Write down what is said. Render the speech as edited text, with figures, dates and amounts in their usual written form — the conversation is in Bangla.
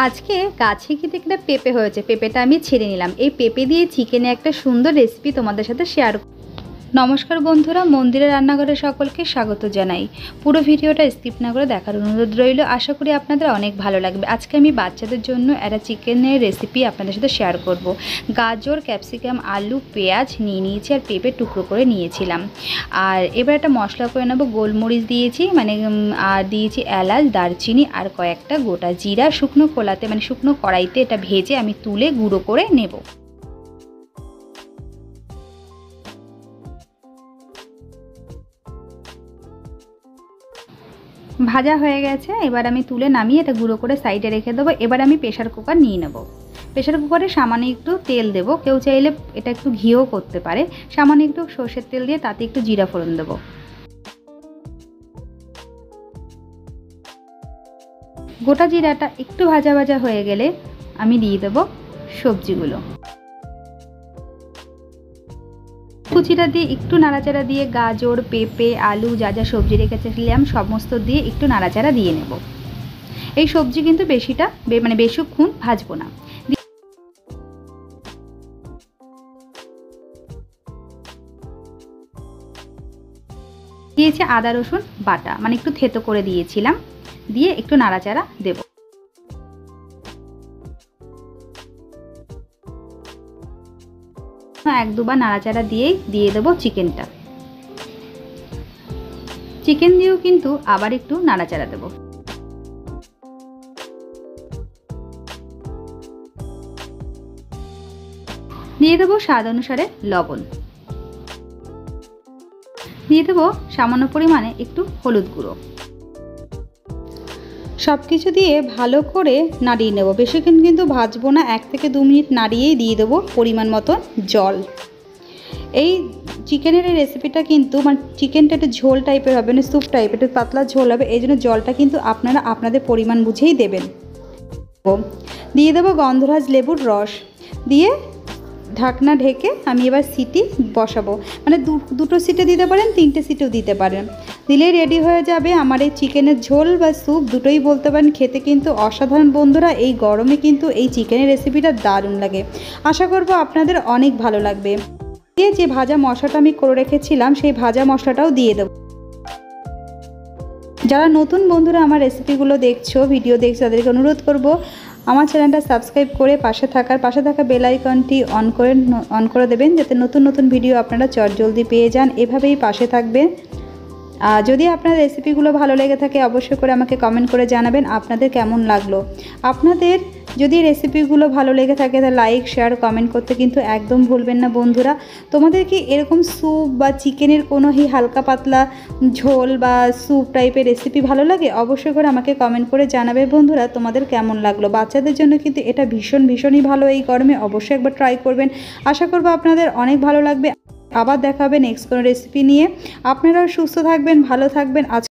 আজকে গাছে কি একটা পেঁপে হয়েছে, পেঁপেটা আমি ছেড়ে নিলাম। এই পেঁপে দিয়ে চিকেনে একটা সুন্দর রেসিপি তোমাদের সাথে শেয়ার। নমস্কার বন্ধুরা, মন্দিরের রান্নাঘরে সকলকে স্বাগত জানাই। পুরো ভিডিওটা স্কিপ না করে দেখার অনুরোধ রইল। আশা করি আপনাদের অনেক ভালো লাগবে। আজকে আমি বাচ্চাদের জন্য একটা চিকেনের রেসিপি আপনাদের সাথে শেয়ার করব। গাজর, ক্যাপসিকাম, আলু, পেঁয়াজ নিয়ে নিয়েছি আর পেঁপে টুকরো করে নিয়েছিলাম। আর এবার একটা মশলা করে নেবো। গোলমরিচ দিয়েছি আর দিয়েছি এলাচ, দারচিনি আর কয়েকটা গোটা জিরা শুকনো খোলাতে শুকনো কড়াইতে এটা ভেজে আমি তুলে গুঁড়ো করে নেব। ভাজা হয়ে গেছে, এবার আমি তুলে নামিয়ে এটা গুঁড়ো করে সাইডে রেখে দেবো। এবার আমি প্রেশার কুকার নিয়ে নেব। প্রেশার কুকারে সামান্য একটু তেল দেব, কেউ চাইলে এটা একটু ঘিও করতে পারে। সামান্য একটু সর্ষের তেল দিয়ে তাতে একটু জিরা ফোড়ন দেবো। গোটা জিরাটা একটু ভাজা ভাজা হয়ে গেলে আমি দিয়ে দেবো সবজিগুলো। কুচিটা দিয়ে একটু নাড়াচাড়া দিয়ে গাজর, পেঁপে, আলু যা যা সবজি রেখেছিলাম সমস্ত দিয়ে একটু নাড়াচাড়া দিয়ে নেব। এই সবজি কিন্তু বেশিক্ষণ ভাজবো না। দিয়েছি আদা রসুন বাটা, একটু থেতো করে দিয়েছিলাম, দিয়ে একটু নাড়াচাড়া দেব। এক দুবার নাড়াচাড়া দিয়েই দিয়ে দেবো চিকেনটা। চিকেন দিয়েও কিন্তু আবার একটু নাড়াচাড়া দেব। দিয়ে দেবো স্বাদ অনুসারে লবণ, দিয়ে দেবো সামান্য পরিমাণে একটু হলুদ গুঁড়ো। সব কিছু দিয়ে ভালো করে নাড়িয়ে নেব। বেশিক্ষণ কিন্তু ভাজবো না, 1 থেকে 2 মিনিট নাড়িয়েই দিয়ে দেবো পরিমাণ মতো জল। এই চিকেনের এই রেসিপিটা কিন্তু চিকেনটা একটু ঝোল টাইপের হবে, স্যুপ টাইপের, একটু পাতলা ঝোল হবে। এই জন্য জলটা কিন্তু আপনারা আপনাদের পরিমাণ বুঝেই দেবেন। দিয়ে দেবো গন্ধরাজ লেবুর রস, দিয়ে ঢাকনা ঢেকে আমি এবার সিটি বসাবো। দুটো সিটি দিতে পারেন, 3টে সিটিও দিতে পারেন। দিলেই রেডি হয়ে যাবে আমার এই চিকেনের ঝোল বা স্যুপ, দুটোই বলতে পারেন। খেতে কিন্তু অসাধারণ বন্ধুরা। এই গরমে কিন্তু এই চিকেনের রেসিপিটা দারুণ লাগে। আশা করব আপনাদের অনেক ভালো লাগবে। যে ভাজা মশলাটা আমি করে রেখেছিলাম সেই ভাজা মশলাটাও দিয়ে দেবো। যারা নতুন বন্ধুরা আমার রেসিপিগুলো ভিডিও দেখছো তাদেরকে অনুরোধ করব আমার চ্যানেলটা সাবস্ক্রাইব করে পাশে থাকা বেল আইকনটি অন করে দেবেন, যাতে নতুন নতুন ভিডিও আপনারা চটজলদি পেয়ে যান। এভাবেই পাশে থাকবেন। যদি আপনার রেসিপিগুলো ভালো লেগে থাকে অবশ্যই করে আমাকে কমেন্ট করে জানাবেন আপনাদের কেমন লাগলো। আপনাদের যদি রেসিপিগুলো ভালো লেগে থাকে তাহলে লাইক, শেয়ার, কমেন্ট করতে কিন্তু একদম ভুলবেন না বন্ধুরা। তোমাদের কি এরকম স্যুপ বা চিকেনের কোনো হালকা পাতলা ঝোল বা স্যুপ টাইপের রেসিপি ভালো লাগে? অবশ্যই করে আমাকে কমেন্ট করে জানাবে বন্ধুরা তোমাদের কেমন লাগলো। বাচ্চাদের জন্য কিন্তু এটা ভীষণই ভালো। এই গরমে অবশ্যই একবার ট্রাই করবেন। আশা করব আপনাদের অনেক ভালো লাগবে। আবার দেখা হবে নেক্সট কোনো রেসিপি নিয়ে। আপনারাও সুস্থ থাকবেন, ভালো থাকবেন।